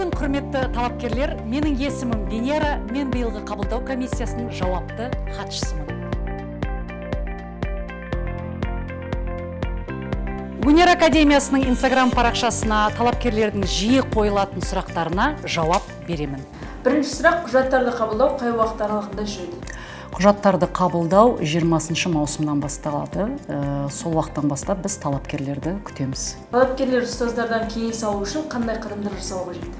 күн, құрметті талапкерлер. Менің есімім Венера, мен биылғы қабылдау комиссиясының жауапты хатшысымын. Өнер академиясының Инстаграм парақшасына талапкерлердің жиі қойылатын сұрақтарына жауап беремін. Бірінші сұрақ: құжаттарды қабылдау қай уақыт аралығында жүреді? Құжаттарды қабылдау 20 маусымнан басталады. Сол уақыттан бастап біз талапкерлерді күтеміз. Талапкерлер ұстаздардан кеңес алу үшін қандай қадамдар жасау қажет?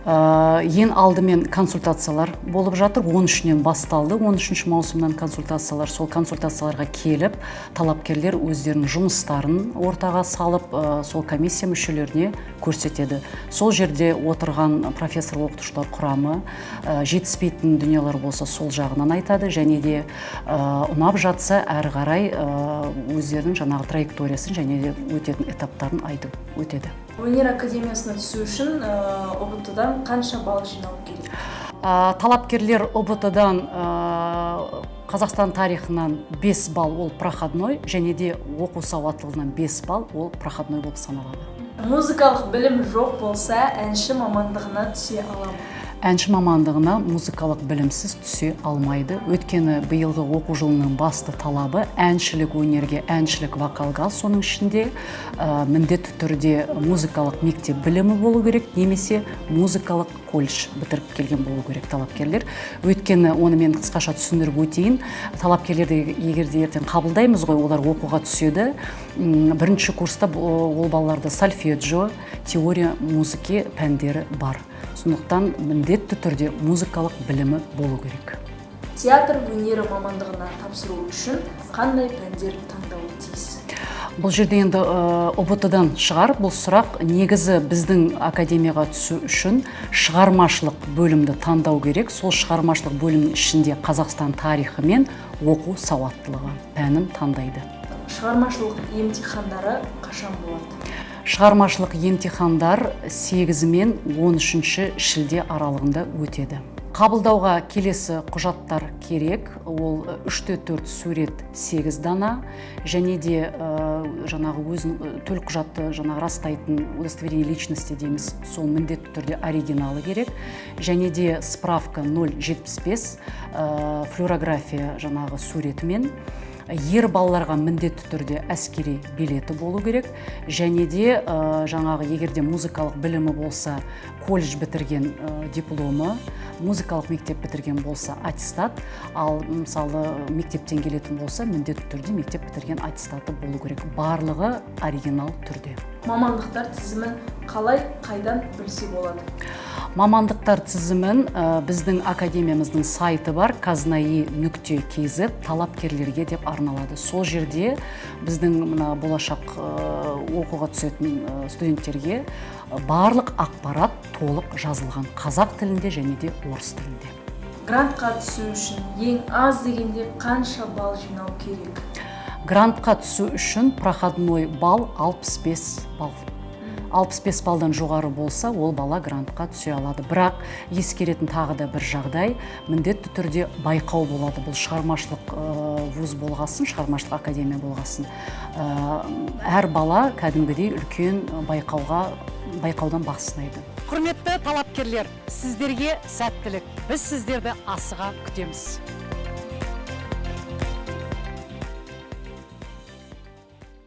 Ең алдымен консультациялар болып жатыр. 13-нен басталды. 13 маусымнан консультациялар. Сол консультацияларға келіп, талапкерлер өздерінің жұмыстарын ортаға салып, сол комиссия мүшелеріне көрсетеді. Сол жерде отырған профессор оқытушылар құрамы жетіспейтін дүниелер болса, сол жағынан айтады, және де ұнап жатса әрі қарай өздерінің жаңағы траекториясын және де өтетін этаптарын айтып өтеді. Өнер академиясына түсу үшін ОБТ-дан қанша балл жинау керек? Талапкерлер ОБТ-дан Қазақстан тарихынан 5 балл ол проходной, және де оқу сауаттылығынан 5 балл ол проходной болып саналады. Музыкалық білім жоқ болса, әнші мамандығына түсе аламын? Әнші мамандығына музыкалық білімсіз түсе алмайды. Өткені биылғы оқу жылының басты талабы әншілік өнерге, әншілік вокалға, соның ішінде міндетті түрде музыкалық мектеп білімі болу керек, немесе музыкалық колледж бітіріп келген болу керек талапкерлер. Өткені оны мен қысқаша түсіндіріп өтейін. Талапкерлерді егерде ертең қабылдаймыз ғой, олар оқуға түседі. Бірінші курста ол балаларда сольфеджио, теория музыке пәндері бар. Сондықтан міндетті түрде музыкалық білімі болу керек. Театр өнері мамандығына тапсыру үшін қандай пәндер таңдауы тиіс? Бұл жерде енді ОБТ-дан шығар. Бұл сұрақ негізі біздің академияға түсу үшін шығармашылық бөлімді таңдау керек. Сол шығармашылық бөлімнің ішінде Қазақстан тарихы мен оқу сауаттылығы пәнін таңдайды. Шығармашылық емтихандары қашан болады? Шығармашылық емтихандар 8 мен 13 шілде аралығында өтеді. Қабылдауға келесі құжаттар керек. Ол 3-4 сурет 8 дана, және де жаңағы өзінің төл құжатты растайтын удостоверение личности дейміз, сол міндетті түрде оригиналы керек. Және де справка 0,75, флюорография жаңағы суретімен. Ер балаларға міндетті түрде әскери билеті болу керек. Және де жаңағы егерде музыкалық білімі болса, колледж бітірген дипломы, музыкалық мектеп бітірген болса аттестат, ал мысалы мектептен келетін болса, міндетті түрде мектеп бітірген аттестаты болу керек. Барлығы оригинал түрде. Мамандықтар тізімін қалай, қайдан білсе болады? Мамандықтар тізімін біздің академиямыздың сайты бар, kaznai.kz, талапкерлерге деп арналады. Сол жерде біздің болашақ оқуға түсетін студенттерге барлық ақпарат толық жазылған, қазақ тілінде және де орыс тілінде. Грантқа түсу үшін ең аз дегенде қанша балл жинау керек? Грантқа түсу үшін проходной балл 65 балл. 65 балдан жоғары болса, ол бала грантқа түсе алады. Бірақ ескеретін тағы да бір жағдай, міндетті түрде байқау болады. Бұл шығармашылық вуз болғасын, шығармашылық академия болғасын. Әр бала кәдімгідей үлкен байқаудан бақ сынайды. Құрметті талапкерлер, сіздерге сәттілік. Біз сіздерді асыға күтеміз.